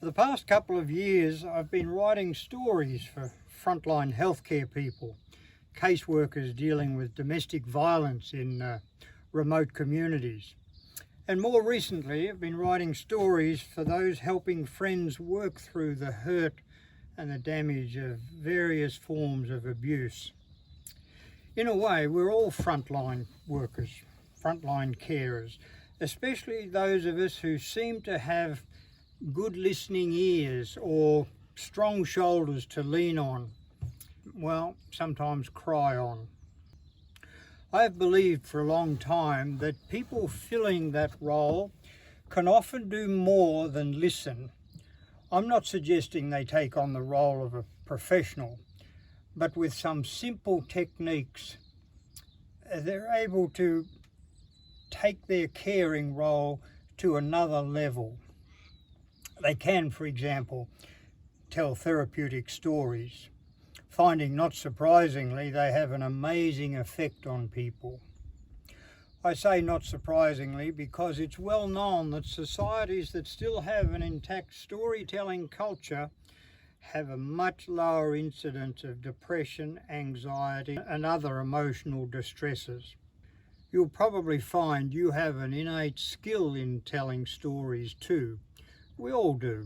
For the past couple of years, I've been writing stories for frontline healthcare people, caseworkers dealing with domestic violence in remote communities. And more recently, I've been writing stories for those helping friends work through the hurt and the damage of various forms of abuse. In a way, we're all frontline workers, frontline carers, especially those of us who seem to have good listening ears or strong shoulders to lean on, well, sometimes cry on. I've believed for a long time that people filling that role can often do more than listen. I'm not suggesting they take on the role of a professional, but with some simple techniques, they're able to take their caring role to another level. They can, for example, tell therapeutic stories, finding, not surprisingly, they have an amazing effect on people. I say not surprisingly because it's well known that societies that still have an intact storytelling culture have a much lower incidence of depression, anxiety, and other emotional distresses. You'll probably find you have an innate skill in telling stories too. We all do.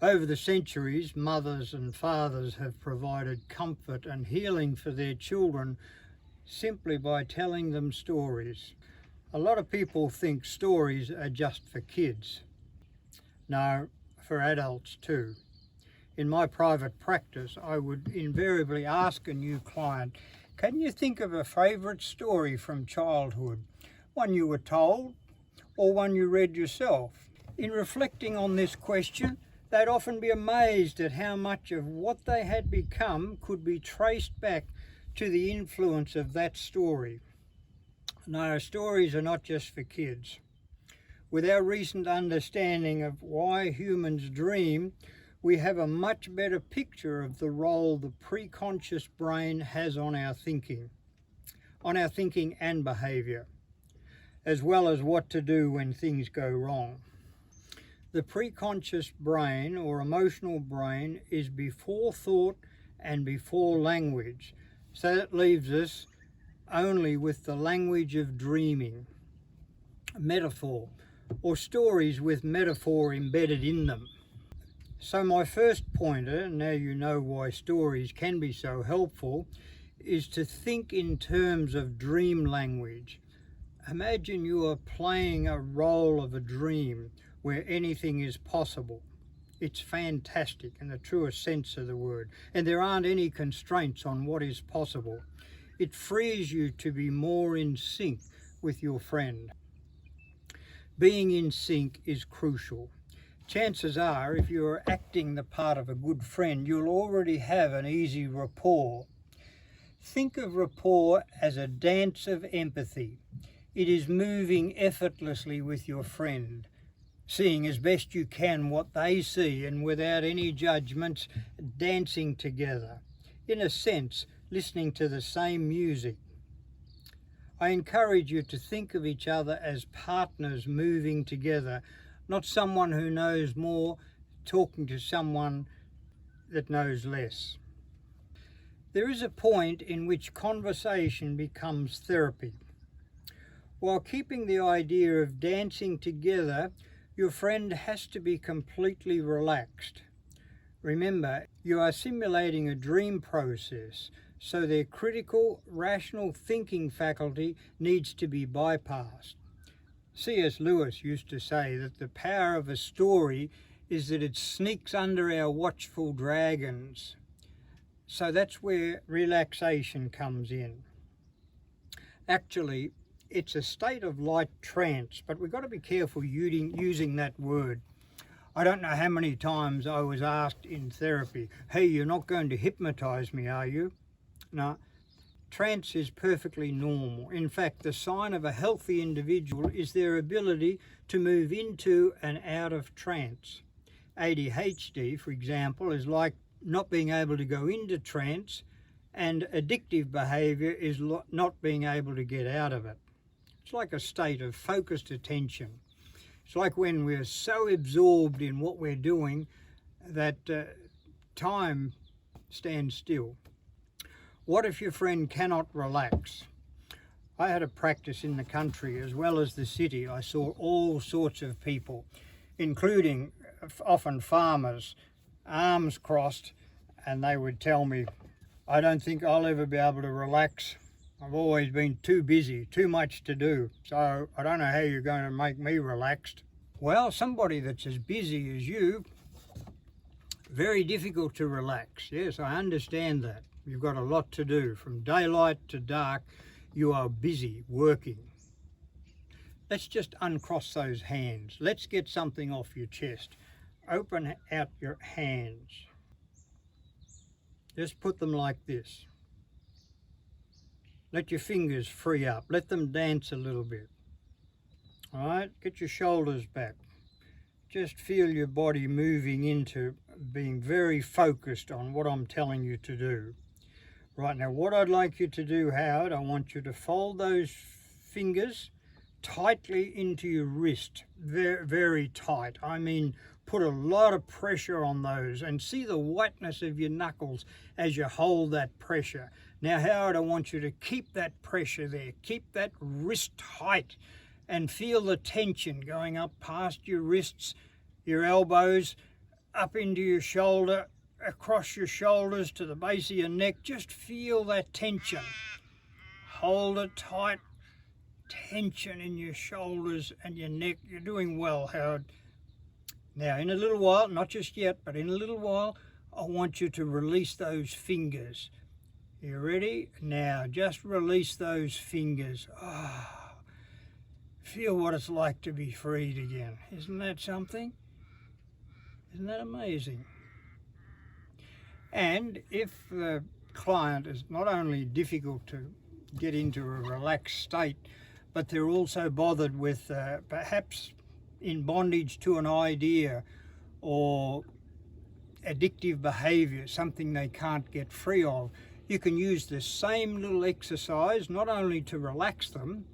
Over the centuries, mothers and fathers have provided comfort and healing for their children simply by telling them stories. A lot of people think stories are just for kids. No, for adults too. In my private practice, I would invariably ask a new client, can you think of a favourite story from childhood? One you were told or one you read yourself? In reflecting on this question, they'd often be amazed at how much of what they had become could be traced back to the influence of that story. No, stories are not just for kids. With our recent understanding of why humans dream, we have a much better picture of the role the preconscious brain has on our thinking and behaviour, as well as what to do when things go wrong. The preconscious brain or emotional brain is before thought and before language, so that leaves us only with the language of dreaming, metaphor, or stories with metaphor embedded in them. So my first pointer, now you know why stories can be so helpful, is to think in terms of dream language. Imagine you are playing a role of a dream where anything is possible. It's fantastic in the truest sense of the word, and there aren't any constraints on what is possible. It frees you to be more in sync with your friend. Being in sync is crucial. Chances are, if you are acting the part of a good friend, you'll already have an easy rapport. Think of rapport as a dance of empathy. It is moving effortlessly with your friend, seeing as best you can what they see and without any judgments, dancing together. In a sense, listening to the same music. I encourage you to think of each other as partners moving together, not someone who knows more talking to someone that knows less. There is a point in which conversation becomes therapy. While keeping the idea of dancing together, your friend has to be completely relaxed. Remember, you are simulating a dream process, so their critical, rational thinking faculty needs to be bypassed. C.S. Lewis used to say that the power of a story is that it sneaks under our watchful dragons. So that's where relaxation comes in. Actually, it's a state of light trance, but we've got to be careful using that word. I don't know how many times I was asked in therapy, hey, you're not going to hypnotise me, are you? No. Trance is perfectly normal. In fact, the sign of a healthy individual is their ability to move into and out of trance. ADHD, for example, is like not being able to go into trance, and addictive behaviour is not being able to get out of it. It's like a state of focused attention. It's like when we're so absorbed in what we're doing that time stands still. What if your friend cannot relax? I had a practice in the country as well as the city. I saw all sorts of people, including often farmers, arms crossed, and they would tell me, I don't think I'll ever be able to relax. I've always been too busy, too much to do, so I don't know how you're going to make me relaxed. Well, somebody that's as busy as you, very difficult to relax. Yes, I understand that. You've got a lot to do. From daylight to dark, you are busy working. Let's just uncross those hands. Let's get something off your chest. Open out your hands. Just put them like this. Let your fingers free up. Let them dance a little bit. All right, get your shoulders back. Just feel your body moving into being very focused on what I'm telling you to do. Right, now what I'd like you to do, Howard, I want you to fold those fingers tightly into your wrist, very, very tight. I mean, put a lot of pressure on those and see the whiteness of your knuckles as you hold that pressure. Now, Howard, I want you to keep that pressure there. Keep that wrist tight and feel the tension going up past your wrists, your elbows, up into your shoulder, across your shoulders to the base of your neck. Just feel that tension. Hold it tight. Tension in your shoulders and your neck. You're doing well, Howard. Now, in a little while, not just yet, but in a little while, I want you to release those fingers. You ready? Now, just release those fingers. Feel what it's like to be freed again. Isn't that something? Isn't that amazing? And if the client is not only difficult to get into a relaxed state, but they're also bothered with perhaps in bondage to an idea or addictive behaviour, something they can't get free of, you can use the same little exercise not only to relax them,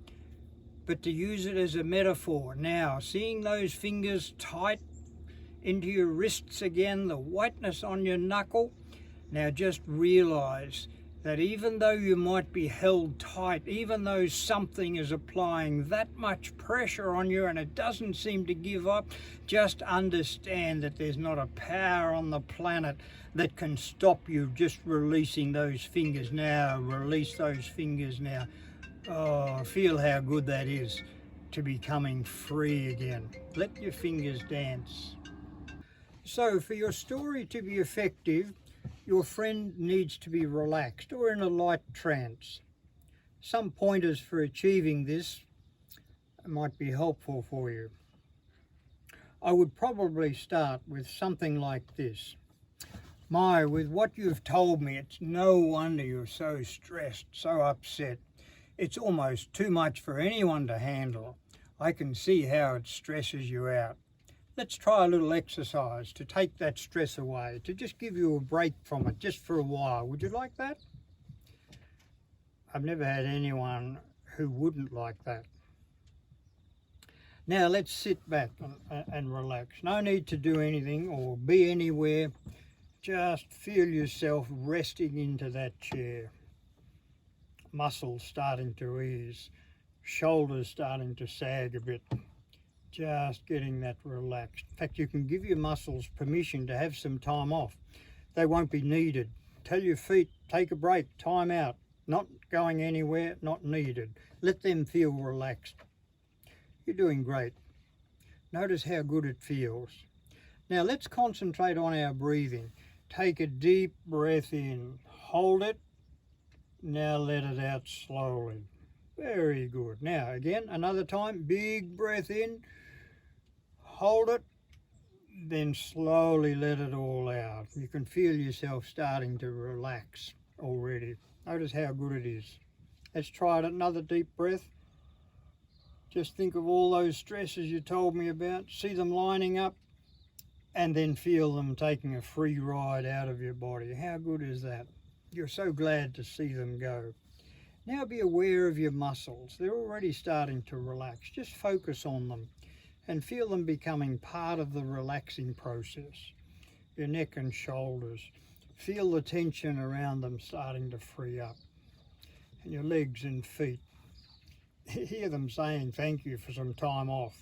but to use it as a metaphor. Now, seeing those fingers tight into your wrists again, the whiteness on your knuckle, now just realise that even though you might be held tight, even though something is applying that much pressure on you and it doesn't seem to give up, just understand that there's not a power on the planet that can stop you just releasing those fingers now. Release those fingers now. Oh, feel how good that is to becoming free again. Let your fingers dance. So for your story to be effective, your friend needs to be relaxed or in a light trance. Some pointers for achieving this might be helpful for you. I would probably start with something like this. My, with what you've told me, it's no wonder you're so stressed, so upset. It's almost too much for anyone to handle. I can see how it stresses you out. Let's try a little exercise to take that stress away, to just give you a break from it just for a while. Would you like that? I've never had anyone who wouldn't like that. Now let's sit back and relax. No need to do anything or be anywhere. Just feel yourself resting into that chair. Muscles starting to ease, shoulders starting to sag a bit. Just getting that relaxed. In fact, you can give your muscles permission to have some time off. They won't be needed. Tell your feet, take a break, time out. Not going anywhere, not needed. Let them feel relaxed. You're doing great. Notice how good it feels. Now let's concentrate on our breathing. Take a deep breath in. Hold it. Now let it out slowly. Very good. Now again, another time. Big breath in. Hold it. Then slowly let it all out. You can feel yourself starting to relax already. Notice how good it is. Let's try it. Another deep breath. Just think of all those stresses you told me about. See them lining up. And then feel them taking a free ride out of your body. How good is that? You're so glad to see them go. Now be aware of your muscles. They're already starting to relax. Just focus on them. and feel them becoming part of the relaxing process. Your neck and shoulders, feel the tension around them starting to free up, and your legs and feet. Hear them saying thank you for some time off.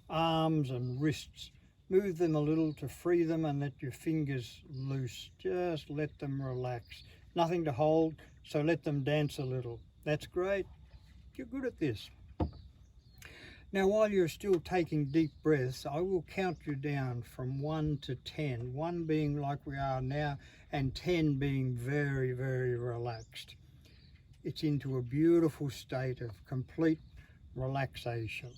Arms and wrists, move them a little to free them and let your fingers loose. Just let them relax. Nothing to hold, so let them dance a little. That's great. You're good at this. Now, while you're still taking deep breaths, I will count you down from 1 to 10. 1 being like we are now, and 10 being very, very relaxed. It's into a beautiful state of complete relaxation.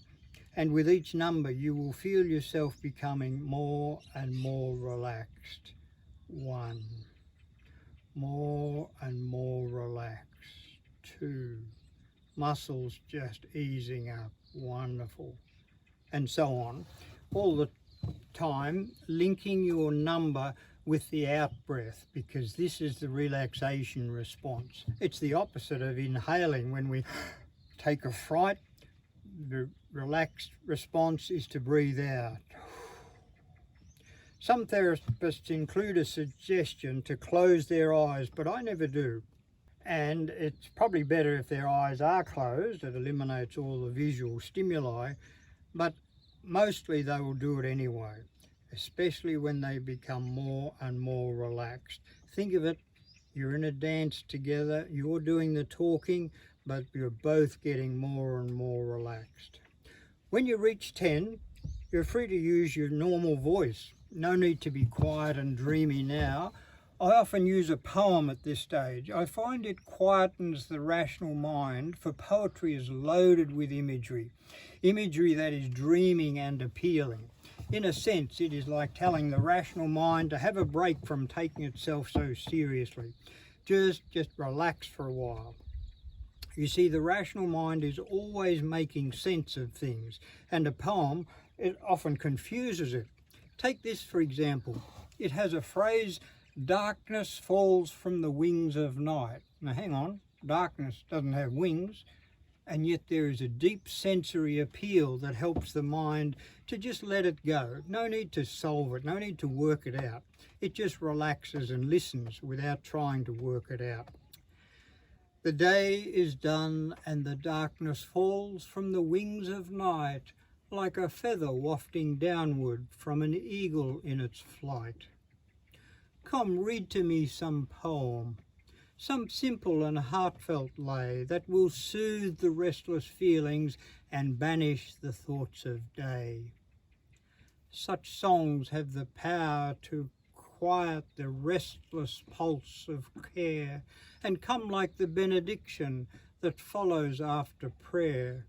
And with each number, you will feel yourself becoming more and more relaxed. 1. More and more relaxed. 2. Muscles just easing up. Wonderful. And so on. All the time, linking your number with the out breath, because this is the relaxation response. It's the opposite of inhaling. When we take a fright, the relaxed response is to breathe out. Some therapists include a suggestion to close their eyes, but I never do. And it's probably better if their eyes are closed. It eliminates all the visual stimuli, but mostly they will do it anyway, especially when they become more and more relaxed. Think of it, you're in a dance together, you're doing the talking, but you're both getting more and more relaxed. When you reach 10, you're free to use your normal voice. No need to be quiet and dreamy now. I often use a poem at this stage. I find it quietens the rational mind, for poetry is loaded with imagery that is dreaming and appealing. In a sense, it is like telling the rational mind to have a break from taking itself so seriously. Just relax for a while. You see, the rational mind is always making sense of things, and a poem, it often confuses it. Take this for example. It has a phrase, darkness falls from the wings of night. Now hang on, darkness doesn't have wings, and yet there is a deep sensory appeal that helps the mind to just let it go. No need to solve it, no need to work it out. It just relaxes and listens without trying to work it out. The day is done and the darkness falls from the wings of night, like a feather wafting downward from an eagle in its flight. Come, read to me some poem, some simple and heartfelt lay that will soothe the restless feelings and banish the thoughts of day. Such songs have the power to quiet the restless pulse of care and come like the benediction that follows after prayer.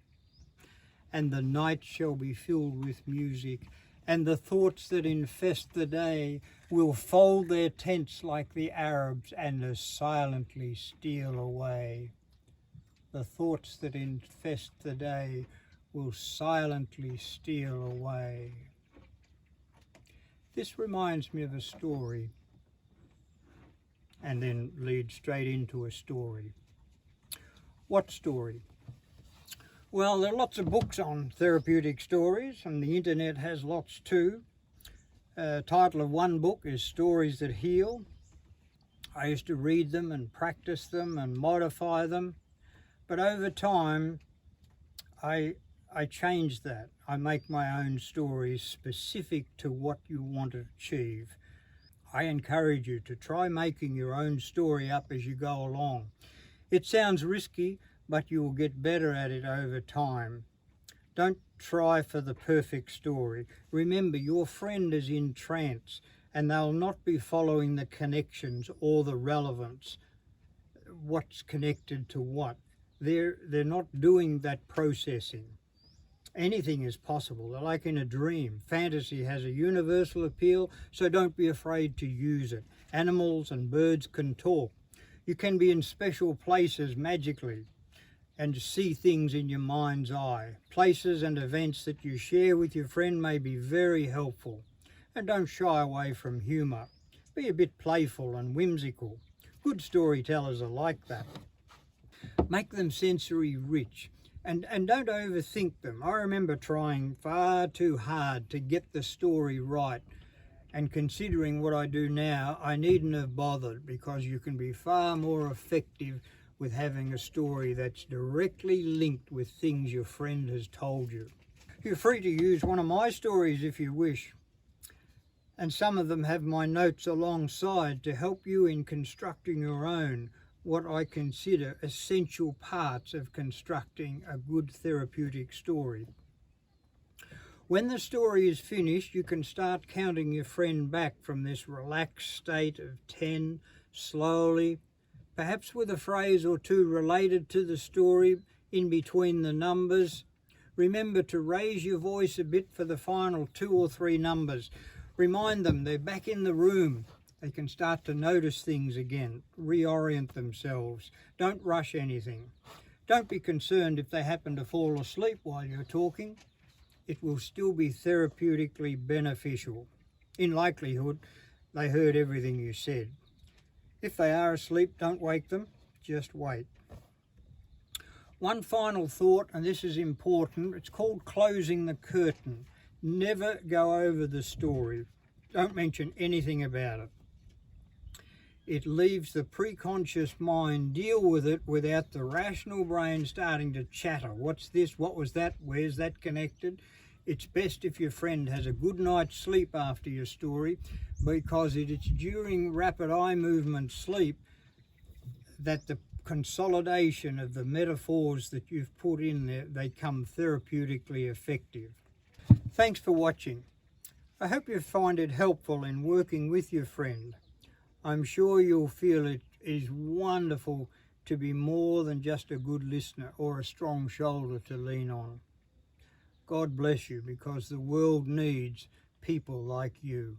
And the night shall be filled with music, and the thoughts that infest the day will fold their tents like the Arabs and as silently steal away. The thoughts that infest the day will silently steal away. This reminds me of a story, and then leads straight into a story. What story? Well, there are lots of books on therapeutic stories, and the internet has lots too. Title of one book is Stories That Heal. I used to read them and practice them and modify them, but over time I changed that. I make my own stories specific to what you want to achieve. I encourage you to try making your own story up as you go along. It sounds risky, but you will get better at it over time. Don't try for the perfect story. Remember, your friend is in trance and they'll not be following the connections or the relevance, what's connected to what. They're not doing that processing. Anything is possible. They're like in a dream. Fantasy has a universal appeal, so don't be afraid to use it. Animals and birds can talk. You can be in special places magically and see things in your mind's eye. Places and events that you share with your friend may be very helpful. And don't shy away from humour. Be a bit playful and whimsical. Good storytellers are like that. Make them sensory rich. And don't overthink them. I remember trying far too hard to get the story right, and considering what I do now, I needn't have bothered, because you can be far more effective with having a story that's directly linked with things your friend has told you. You're free to use one of my stories if you wish, and some of them have my notes alongside to help you in constructing your own, what I consider essential parts of constructing a good therapeutic story. When the story is finished, you can start counting your friend back from this relaxed state of 10, slowly, perhaps with a phrase or two related to the story in between the numbers. Remember to raise your voice a bit for the final 2 or 3 numbers. Remind them they're back in the room. They can start to notice things again, reorient themselves. Don't rush anything. Don't be concerned if they happen to fall asleep while you're talking. It will still be therapeutically beneficial. In likelihood, they heard everything you said. If they are asleep, don't wake them, just wait. One final thought, and this is important, it's called closing the curtain. Never go over the story. Don't mention anything about it. It leaves the preconscious mind deal with it without the rational brain starting to chatter. What's this? What was that? Where's that connected? It's best if your friend has a good night's sleep after your story, because it's during rapid eye movement sleep that the consolidation of the metaphors that you've put in there, they come therapeutically effective. Thanks for watching. I hope you find it helpful in working with your friend. I'm sure you'll feel it is wonderful to be more than just a good listener or a strong shoulder to lean on. God bless you, because the world needs people like you.